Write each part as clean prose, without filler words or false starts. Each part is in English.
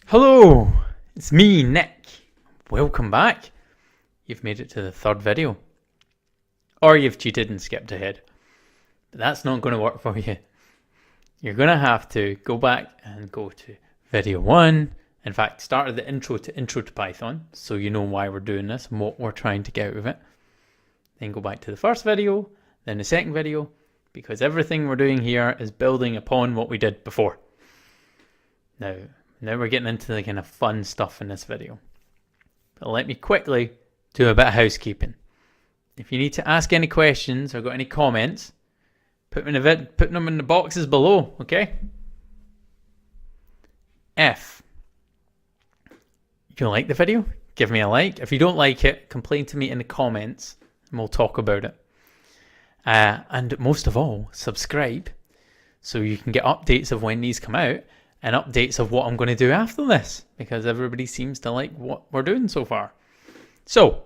Hello, it's me, Nick. Welcome back. You've made it to the third video. Or you've cheated and skipped ahead. But that's not going to work for you. You're going to have to go back and go to video 1. In fact, start at the intro to Python, so you know why we're doing this and what we're trying to get out of it. Then go back to the first video, then the second video, because everything we're doing here is building upon what we did before. Now we're getting into the kind of fun stuff in this video. But let me quickly do a bit of housekeeping. If you need to ask any questions or got any comments, put them in the boxes below, okay? If you like the video, give me a like. If you don't like it, complain to me in the comments and we'll talk about it. And most of all, subscribe so you can get updates of when these come out and updates of what I'm going to do after this, because everybody seems to like what we're doing so far. So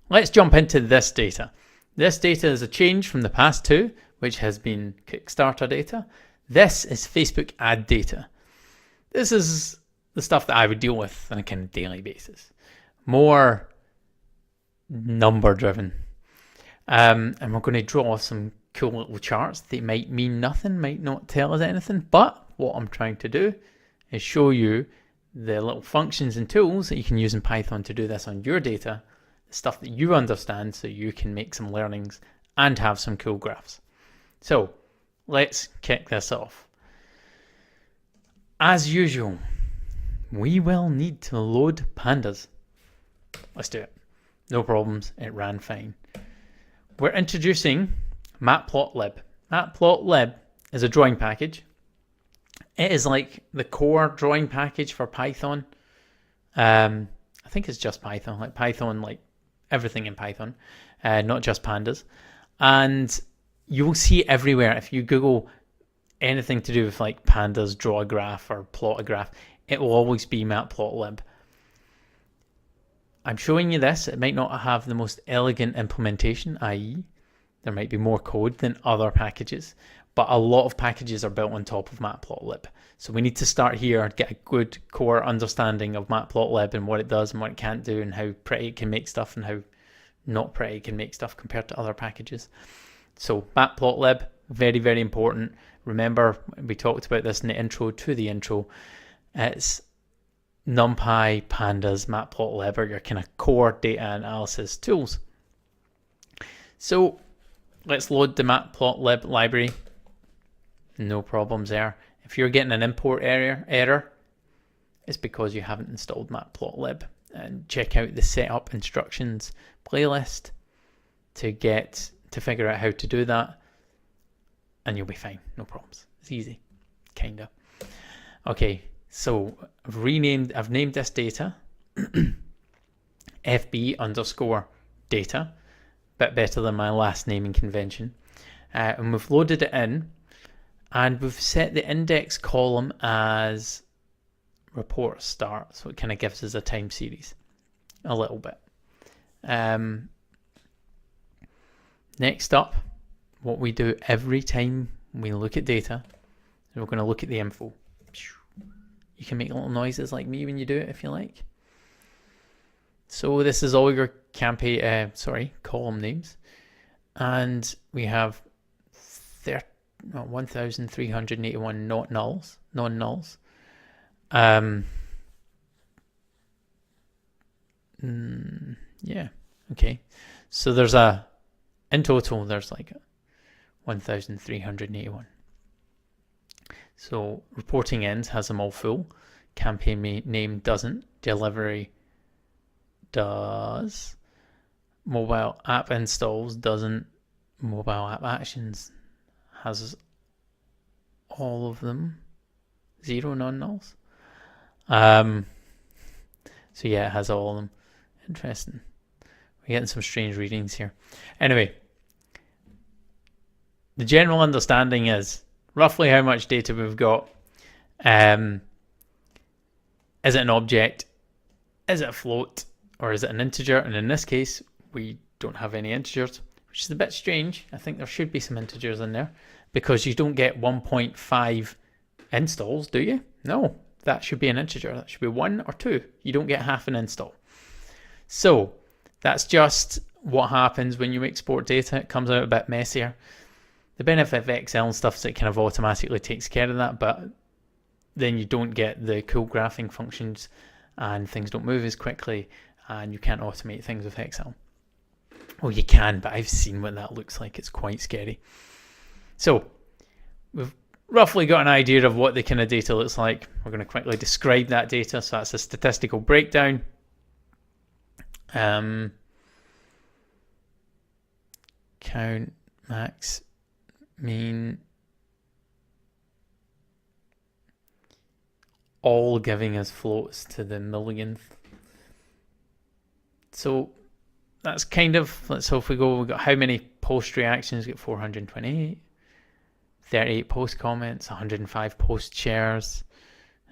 let's jump into this data. This data is a change from the past two, which has been Kickstarter data. This is Facebook ad data. This is the stuff that I would deal with on a kind of daily basis. More number driven. And we're going to draw some cool little charts. They might mean nothing, might not tell us anything, but what I'm trying to do is show you the little functions and tools that you can use in Python to do this on your data, the stuff that you understand, so you can make some learnings and have some cool graphs. So let's kick this off. As usual, we will need to load pandas. Let's do it. No problems, it ran fine. We're introducing matplotlib. Matplotlib is a drawing package. It is like the core drawing package for Python. I think it's just Python, like everything in Python, not just pandas. And you will see everywhere, if you Google anything to do with like pandas, draw a graph or plot a graph, it will always be matplotlib. I'm showing you this. It might not have the most elegant implementation, i.e. there might be more code than other packages, but a lot of packages are built on top of matplotlib. So we need to start here, get a good core understanding of matplotlib and what it does and what it can't do and how pretty it can make stuff and how not pretty it can make stuff compared to other packages. So matplotlib, very, very important. Remember, we talked about this in the intro to the intro. It's NumPy, Pandas, Matplotlib are your kind of core data analysis tools. So let's load the Matplotlib library. No problems there. If you're getting an import error, it's because you haven't installed Matplotlib. And check out the setup instructions playlist to figure out how to do that, and you'll be fine. No problems. It's easy, kinda. Okay. So I've named this data FB underscore data, bit better than my last naming convention. And we've loaded it in and we've set the index column as report start. So it kind of gives us a time series a little bit. Next up, what we do every time we look at data, we're going to look at the info. You can make little noises like me when you do it if you like. So this is all your column names. And we have 1,381 non-nulls. Yeah, okay. So in total, there's like 1,381. So reporting ends has them all full. Campaign name doesn't. Delivery does. Mobile app installs doesn't. Mobile app actions has all of them. 0 non-nulls. So yeah, it has all of them. Interesting. We're getting some strange readings here. Anyway, the general understanding is roughly how much data we've got. Is it an object? Is it a float? Or is it an integer? And in this case, we don't have any integers, which is a bit strange. I think there should be some integers in there because you don't get 1.5 installs, do you? No, that should be an integer. That should be 1 or 2. You don't get half an install. So that's just what happens when you export data. It comes out a bit messier. The benefit of Excel and stuff is it kind of automatically takes care of that, but then you don't get the cool graphing functions and things don't move as quickly and you can't automate things with Excel. Well, you can, but I've seen what that looks like. It's quite scary. So we've roughly got an idea of what the kind of data looks like. We're going to quickly describe that data. So that's a statistical breakdown. Count, max, mean, all giving us floats to the millionth. So that's kind of, so if we go, we've got how many post reactions, we've got 428, 38 post comments, 105 post shares,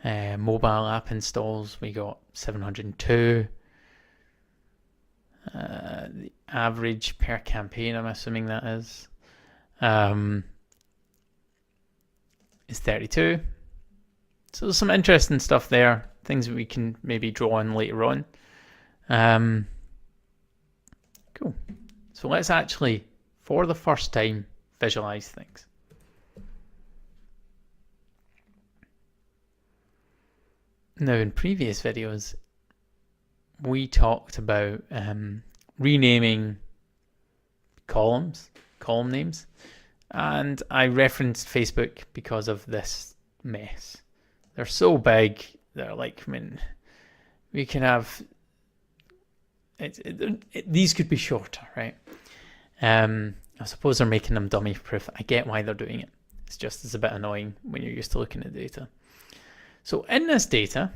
mobile app installs, we got 702. The average per campaign, I'm assuming that is 32. So there's some interesting stuff there, things that we can maybe draw on later on. Cool. So let's actually, for the first time, visualize things. Now, in previous videos, we talked about renaming column names, and I referenced Facebook because of this mess. They're so big, they're like, I mean, we can have, these could be shorter, right? I suppose they're making them dummy proof. I get why they're doing it. It's just, it's a bit annoying when you're used to looking at data. So in this data,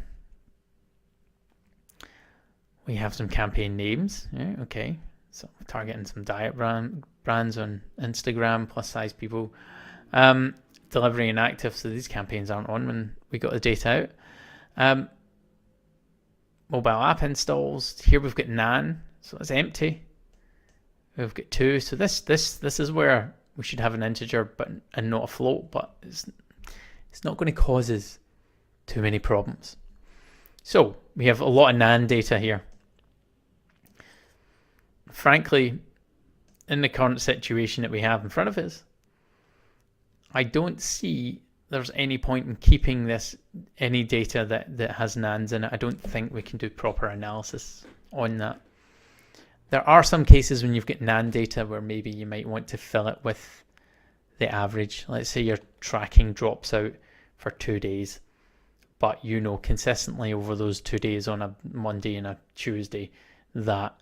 we have some campaign names. Yeah, okay, so we're targeting some diet brands on Instagram, plus size people. Delivery inactive, so these campaigns aren't on when we got the data out. Mobile app installs. Here we've got none, so it's empty. We've got 2, so this is where we should have an integer, and not a float. But it's not going to cause us too many problems. So we have a lot of NaN data here. Frankly, in the current situation that we have in front of us, I don't see there's any point in keeping any data that has NaNs in it. I don't think we can do proper analysis on that. There are some cases when you've got NaN data where maybe you might want to fill it with the average. Let's say your tracking drops out for 2 days, but you know consistently over those 2 days on a Monday and a Tuesday that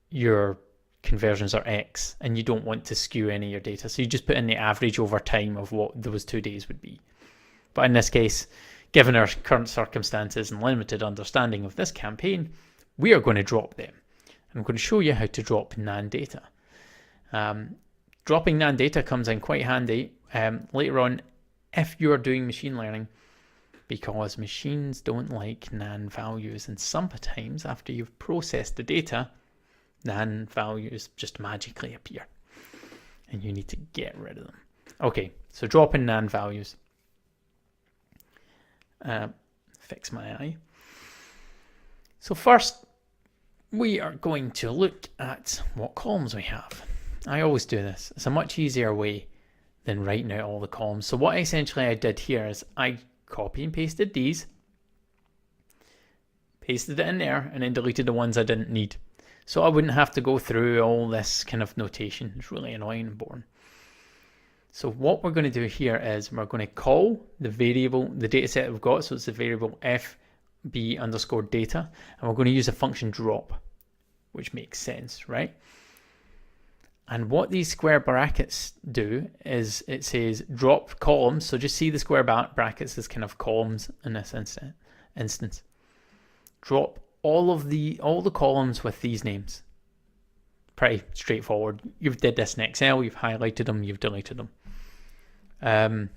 your conversions are X and you don't want to skew any of your data. So you just put in the average over time of what those 2 days would be. But in this case, given our current circumstances and limited understanding of this campaign, we are going to drop them. I'm going to show you how to drop NaN data. Dropping NaN data comes in quite handy later on if you're doing machine learning, because machines don't like NaN values, and sometimes after you've processed the data, NaN values just magically appear and you need to get rid of them. Okay, so drop in NaN values. Fix my eye. So first, we are going to look at what columns we have. I always do this. It's a much easier way than writing out all the columns. So what essentially I did here is I copy and pasted these, pasted it in there, and then deleted the ones I didn't need. So I wouldn't have to go through all this kind of notation. It's really annoying and boring. So what we're going to do here is we're going to call the variable, the data set we've got. So it's the variable fb underscore data. And we're going to use a function drop, which makes sense, right? And what these square brackets do is it says drop columns. So just see the square brackets as kind of columns in this instance. Drop all the columns with these names. Pretty straightforward. You've did this in Excel, you've highlighted them, you've deleted them.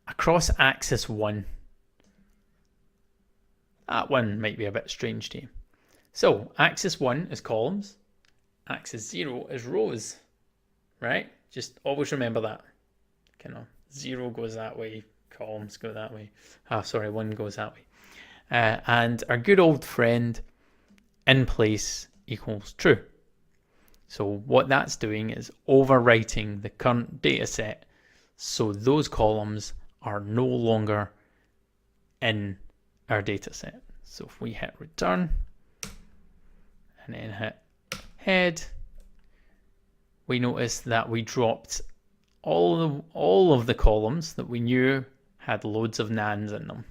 Across axis 1. That one might be a bit strange to you. So axis 1 is columns, axis 0 is rows, right? Just always remember that. Kind of 0 goes that way, columns go that way. Sorry, one goes that way. And our good old friend in place equals true. So what that's doing is overwriting the current data set, so those columns are no longer in our data set. So if we hit return and then hit head, we notice that we dropped all of the columns that we knew had loads of nans in them.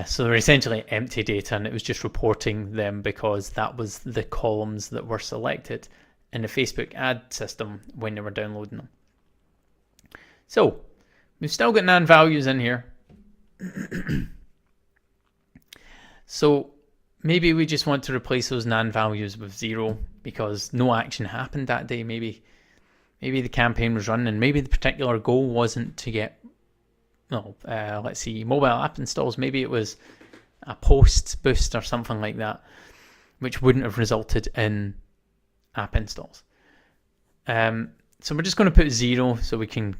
So they're essentially empty data, and it was just reporting them because that was the columns that were selected in the Facebook ad system when they were downloading them. So we've still got nan values in here. So maybe we just want to replace those nan values with 0 because no action happened that day. Maybe the campaign was run, and maybe the particular goal wasn't to get, let's see, mobile app installs. Maybe it was a post boost or something like that, which wouldn't have resulted in app installs. So we're just going to put 0 so we can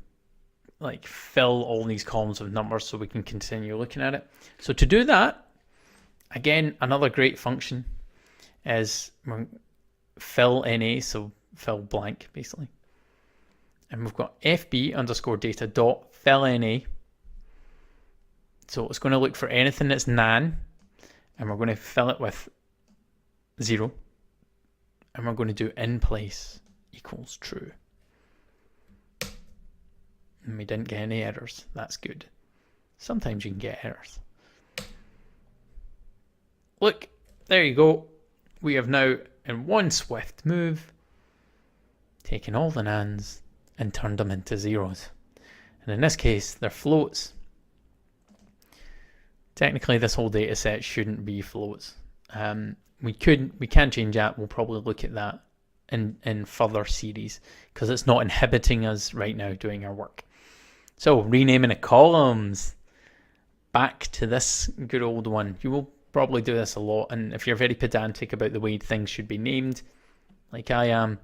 fill all these columns with numbers so we can continue looking at it. So to do that, again, another great function is fill NA, so fill blank basically. And we've got FB underscore data dot fill NA. So it's going to look for anything that's nan, and we're going to fill it with 0. And we're going to do in place equals true. And we didn't get any errors. That's good. Sometimes you can get errors. Look, there you go. We have now, in one swift move, taken all the nans and turned them into zeros. And in this case, they're floats. Technically, this whole data set shouldn't be floats. We can change that. We'll probably look at that in further series because it's not inhibiting us right now doing our work. So renaming the columns. Back to this good old one. You will probably do this a lot, and if you're very pedantic about the way things should be named, like I am,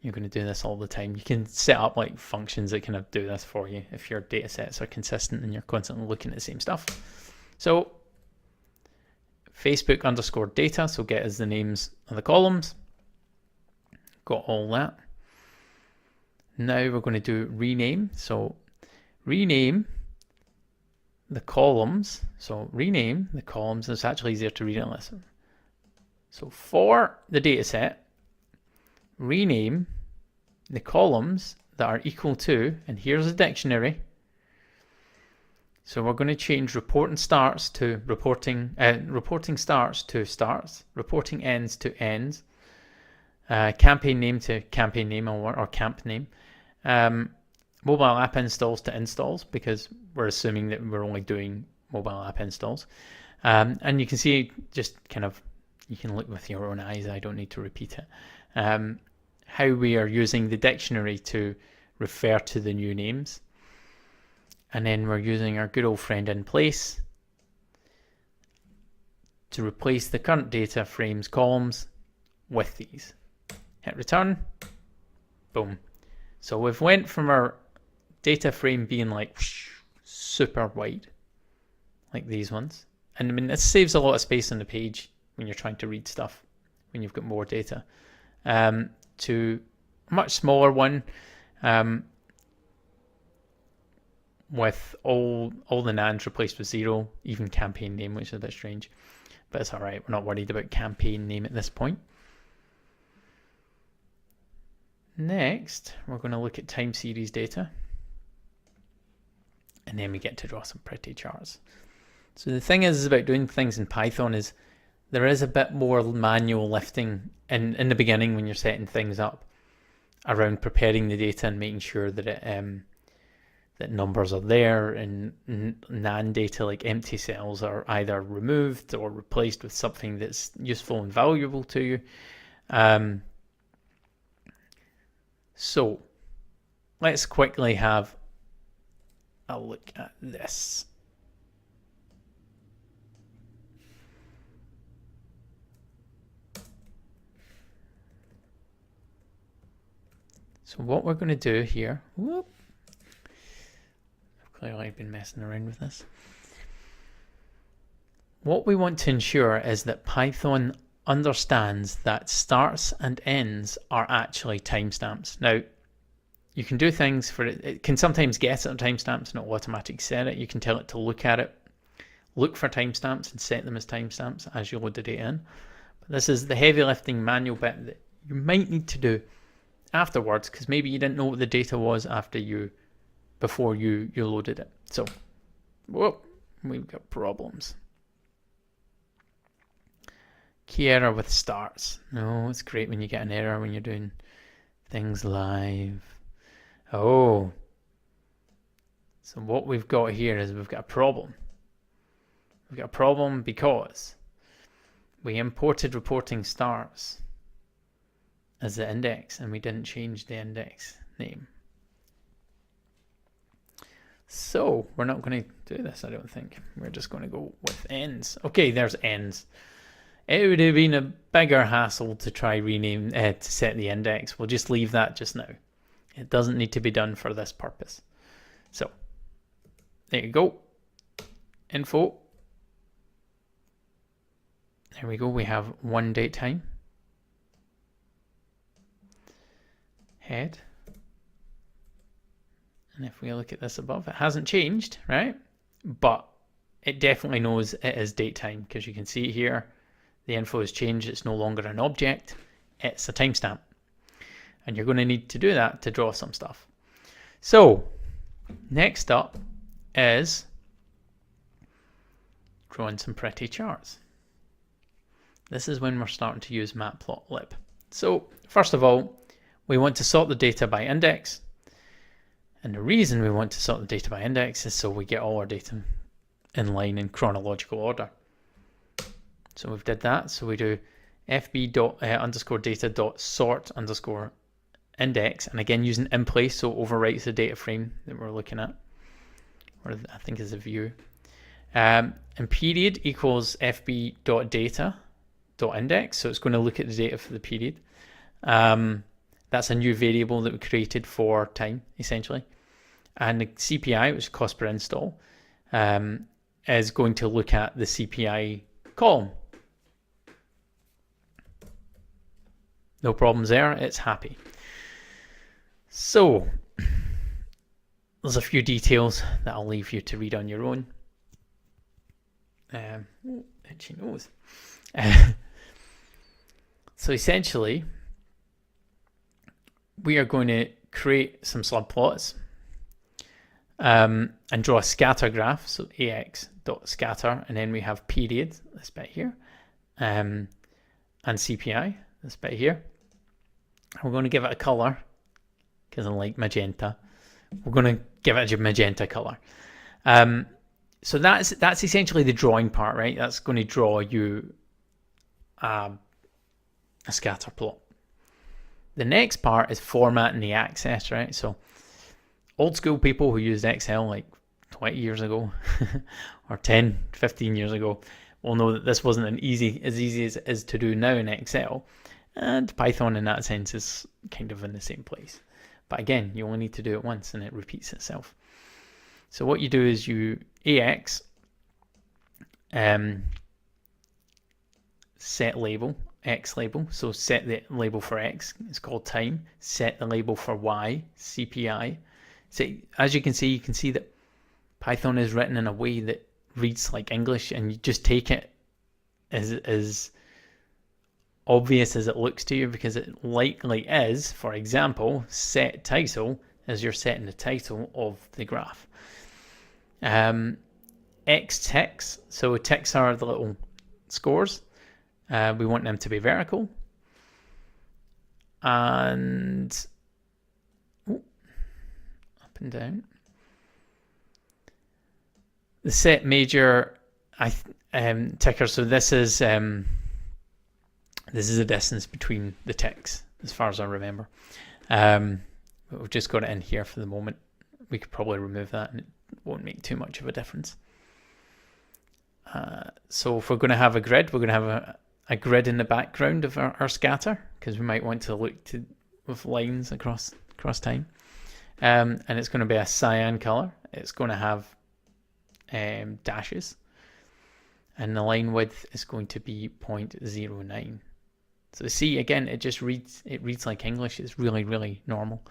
you're going to do this all the time. You can set up functions that kind of do this for you if your data sets are consistent and you're constantly looking at the same stuff. So Facebook underscore data, so get us the names of the columns. Got all that. Now we're going to do rename. So rename the columns. So rename the columns. It's actually easier to read it this. So for the data set, rename the columns that are equal to, and here's a dictionary. So we're going to change reporting starts to reporting starts to starts, reporting ends to ends, campaign name to campaign name or camp name, mobile app installs to installs, because we're assuming that we're only doing mobile app installs. And you can see just you can look with your own eyes, I don't need to repeat it, how we are using the dictionary to refer to the new names. And then we're using our good old friend in place to replace the current data frames columns with these. Hit return, boom. So we've went from our data frame being super wide, like these ones. And I mean, this saves a lot of space on the page when you're trying to read stuff, when you've got more data, to a much smaller one, with all the nans replaced with 0, even campaign name, which is a bit strange, but it's all right. We're not worried about campaign name at this point. Next, we're going to look at time series data, and then we get to draw some pretty charts. So the thing is about doing things in Python is there is a bit more manual lifting in the beginning when you're setting things up around preparing the data and making sure that that numbers are there, and nan data like empty cells are either removed or replaced with something that's useful and valuable to you. So let's quickly have a look at this. So what we're going to do here, Clearly I've been messing around with this. What we want to ensure is that Python understands that starts and ends are actually timestamps. Now, you can do things for it. It can sometimes guess at timestamps, not automatically set it. You can tell it to look at it, look for timestamps and set them as timestamps as you load the data in. But this is the heavy lifting manual bit that you might need to do afterwards, because maybe you didn't know what the data was before you loaded it. So, whoa, we've got problems. Key error with starts. No, it's great when you get an error when you're doing things live. Oh, so what we've got here is we've got a problem. We've got a problem because we imported reporting starts as the index and we didn't change the index name. So we're not going to do this, I don't think. We're just going to go with ends. Okay, there's ends. It would have been a bigger hassle to try rename to set the index. We'll just leave that just now. It doesn't need to be done for this purpose. So there you go. Info. There we go. We have one date time. Head. And if we look at this above, it hasn't changed, right? But it definitely knows it is date time, because you can see here the info has changed. It's no longer an object. It's a timestamp. And you're going to need to do that to draw some stuff. So next up is drawing some pretty charts. This is when we're starting to use matplotlib. So first of all, we want to sort the data by index. And the reason we want to sort the data by index is so we get all our data in line in chronological order. So we've did that. So we do fb_data.sort_index, and again using in place, so overwrites the data frame that we're looking at, or I think is a view. And period equals fb.data.index, so it's going to look at the data for the period. That's a new variable that we created for time, essentially. And the CPI, which is cost per install, is going to look at the CPI column. No problems there, it's happy. So there's a few details that I'll leave you to read on your own. Itchy nose. So essentially, we are going to create some subplots and draw a scatter graph. So ax.scatter, and then we have period, this bit here, and CPI, this bit here. We're going to give it a color because I like magenta. We're going to give it a magenta color. So that's essentially the drawing part, right? That's going to draw you a scatter plot. The next part is formatting the access, right? So old school people who used Excel like 20 years ago or 10, 15 years ago will know that this wasn't as easy as it is to do now in Excel. And Python in that sense is kind of in the same place. But again, you only need to do it once and it repeats itself. So what you do is you AX set label, X label. So set the label for X, it's called time. Set the label for Y, CPI. So as you can see that Python is written in a way that reads like English, and you just take it as obvious as it looks to you, because it likely is. For example, set title as you're setting the title of the graph. X ticks, so ticks are the little scores. We want them to be vertical. And up and down. The set major ticker, so this is a distance between the ticks, as far as I remember. But we've just got it in here for the moment. We could probably remove that and it won't make too much of a difference. So if we're going to have a grid, we're going to have a grid in the background of our scatter, because we might want to look with lines across time. And it's going to be a cyan color. it's going to have dashes, and the line width is going to be 0.09. So see, again, it reads like English. It's really, really normal.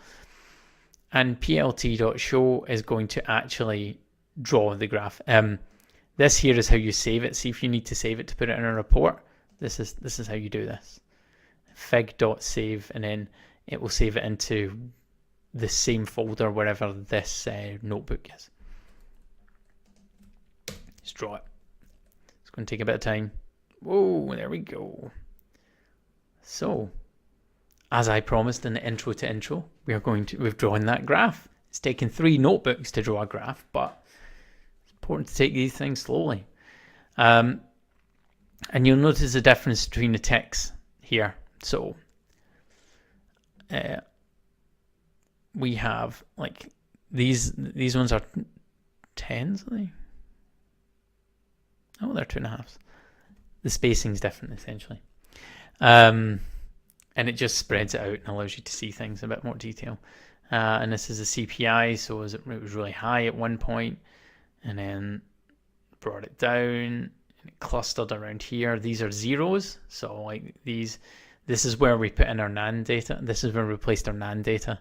And Pt.show is going to actually draw the graph. This here is how you save it. See if you need to save it to put it in a report. This is how you do this. Fig.save, and then it will save it into the same folder wherever this notebook is. Just draw it. It's going to take a bit of time. Whoa, there we go. So, as I promised in the intro to intro, we've drawn that graph. It's taken 3 notebooks to draw a graph, but it's important to take these things slowly. And you'll notice the difference between the ticks here. So, we have like these ones are 10s, are they? Oh, they're 2.5s. The spacing's different essentially. And it just spreads it out and allows you to see things in a bit more detail. And this is a CPI, so it was really high at one point, and then brought it down, and it clustered around here. These are zeros, so like this is where we put in our NaN data. This is where we placed our NaN data,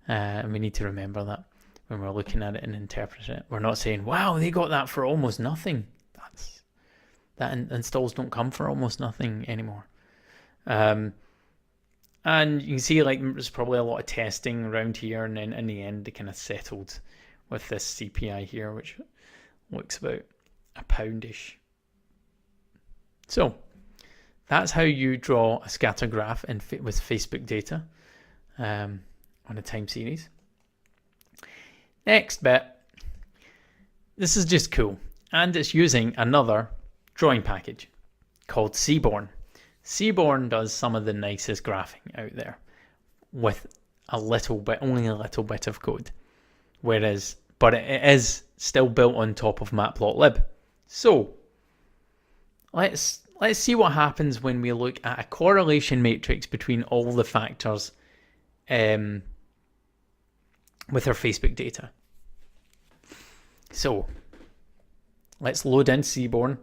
and we need to remember that when we're looking at it and interpreting it. We're not saying, wow, they got that for almost nothing. That installs don't come for almost nothing anymore. And you can see like there's probably a lot of testing around here, and then in the end they kind of settled with this CPI here, which looks about £1-ish. So that's how you draw a scatter graph with Facebook data on a time series. Next bit, this is just cool, and it's using another drawing package called Seabourn. Seabourn does some of the nicest graphing out there with only a little bit of code, but it is still built on top of Matplotlib. So let's see what happens when we look at a correlation matrix between all the factors with our Facebook data. So let's load in Seabourn.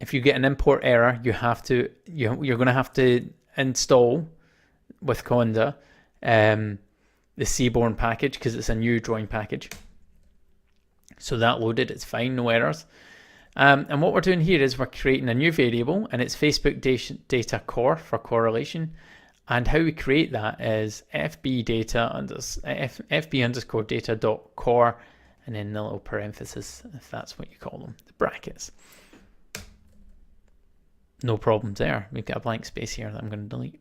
If you get an import error, you're going to have to install with Conda the Seabourn package, because it's a new drawing package. So that loaded, it's fine, no errors. And what we're doing here is we're creating a new variable, and it's Facebook data core for correlation. And how we create that is fb_data.core, and then the little parenthesis, if that's what you call them, the brackets. No problems there. We've got a blank space here that I'm going to delete.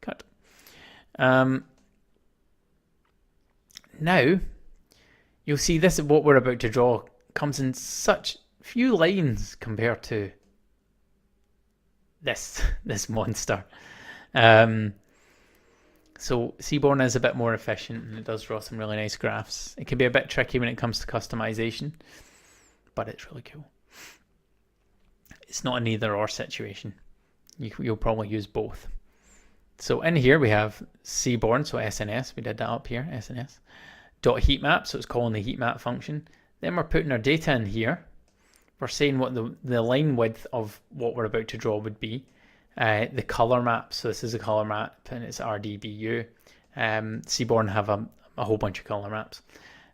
Cut. Now, you'll see this, what we're about to draw, comes in such few lines compared to this monster. So Seabourn is a bit more efficient, and it does draw some really nice graphs. It can be a bit tricky when it comes to customization, but it's really cool. It's not an either or situation. You'll probably use both. So in here we have Seabourn, so SNS, we did that up here, SNS. .heatmap, so it's calling the heatmap function. Then we're putting our data in here. We're saying what the line width of what we're about to draw would be. The color map, so this is a color map, and it's RDBU. Seabourn have a whole bunch of color maps.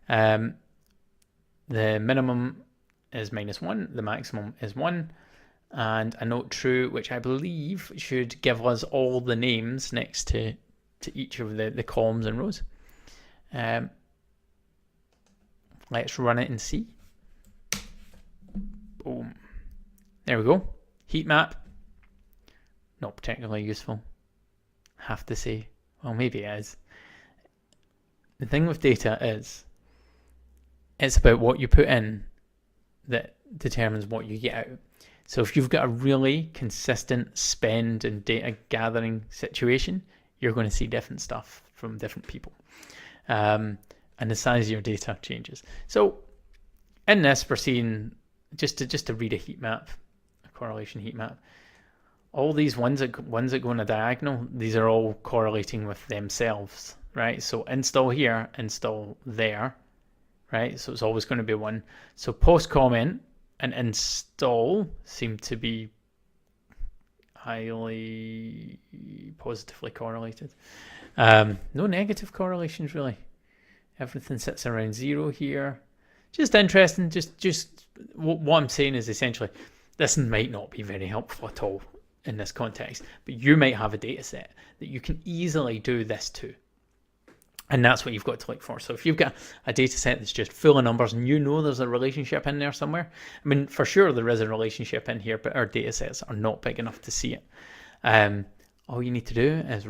The minimum is -1, the maximum is 1. And a note true, which I believe should give us all the names next to each of the columns and rows. Let's run it and see. Boom. There we go. Heat map. Not particularly useful, have to say. Well, maybe it is. The thing with data is, it's about what you put in that determines what you get out. So if you've got a really consistent spend and data gathering situation, you're going to see different stuff from different people. And the size of your data changes. So in this, we're seeing, just to read a heat map, a correlation heat map, all these ones that go on a diagonal, these are all correlating with themselves, right? So install here, install there, right? So it's always going to be 1. So post comment and install seem to be highly positively correlated. No negative correlations really. Everything sits around 0 here. Just interesting. Just what I'm saying is essentially this might not be very helpful at all in this context, but you might have a data set that you can easily do this to. And that's what you've got to look for. So if you've got a data set that's just full of numbers and you know there's a relationship in there somewhere, I mean, for sure there is a relationship in here, but our data sets are not big enough to see it. All you need to do is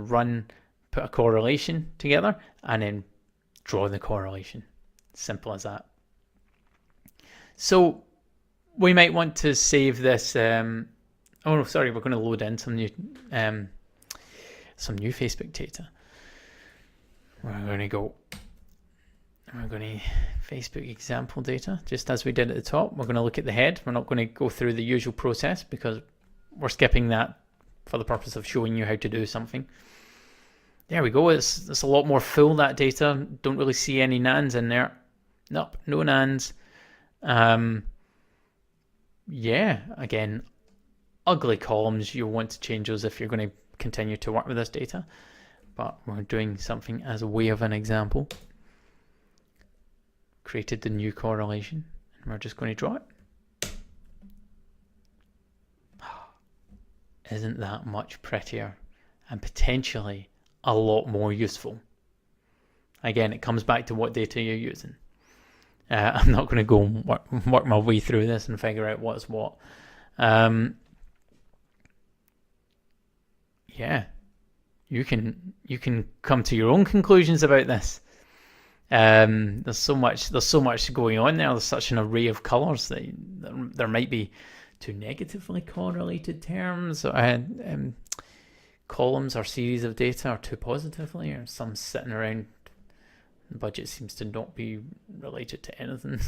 put a correlation together and then draw the correlation. Simple as that. So we might want to save this. Oh no, sorry, we're going to load in some new Facebook data. We're going to Facebook example data, just as we did at the top. We're going to look at the head. We're not going to go through the usual process because we're skipping that for the purpose of showing you how to do something. There we go. It's a lot more full, that data. Don't really see any nans in there. Nope, no nans. Yeah, again, ugly columns. You'll want to change those if you're going to continue to work with this data. But we're doing something as a way of an example. Created the new correlation, and we're just going to draw it. Isn't that much prettier and potentially a lot more useful? Again, it comes back to what data you're using. I'm not going to go and work my way through this and figure out what's what. Yeah, you can come to your own conclusions about this. There's so much going on there. There's such an array of colors that there might be 2 negatively correlated terms, columns or series of data, or 2 positively, or some sitting around. The budget seems to not be related to anything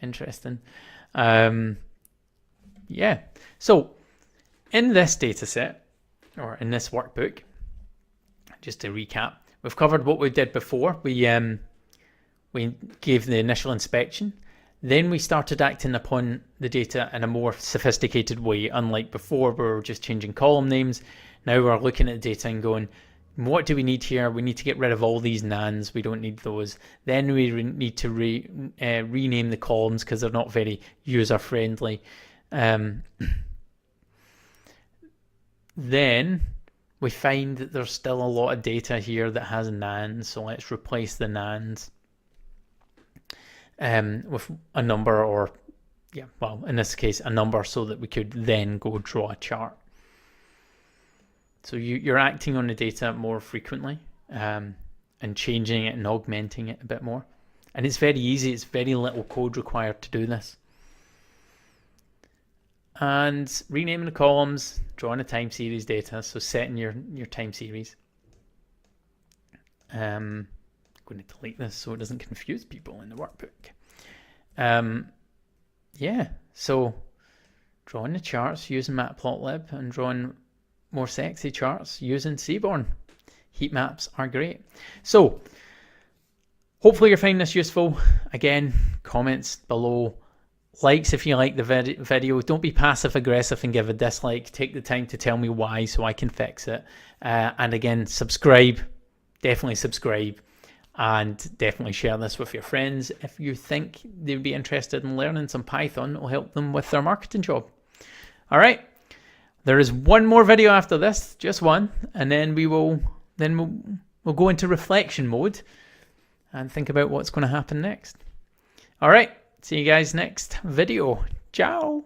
interesting. Yeah. So in this data set, or in this workbook, just to recap, we've covered what we did before. We gave the initial inspection. Then we started acting upon the data in a more sophisticated way. Unlike before, we were just changing column names. Now we're looking at the data and going, what do we need here? We need to get rid of all these nans. We don't need those. Then we need to rename the columns because they're not very user-friendly. Then we find that there's still a lot of data here that has nans, so let's replace the nans with a number, or in this case a number, so that we could then go draw a chart. So you're acting on the data more frequently and changing it and augmenting it a bit more. And it's very easy. It's very little code required to do this. And renaming the columns, drawing a time series data, so setting your time series. I'm going to delete this so it doesn't confuse people in the workbook. So drawing the charts using Matplotlib and drawing more sexy charts using Seabourn. Heat maps are great. So hopefully you're finding this useful. Again, comments below. Likes if you like the video. Don't be passive aggressive and give a dislike. Take the time to tell me why so I can fix it. And again, subscribe. Definitely subscribe. And definitely share this with your friends if you think they'd be interested in learning some Python. It'll help them with their marketing job. All right. There is one more video after this, just one, and then we'll go into reflection mode and think about what's going to happen next. All right. See you guys next video. Ciao.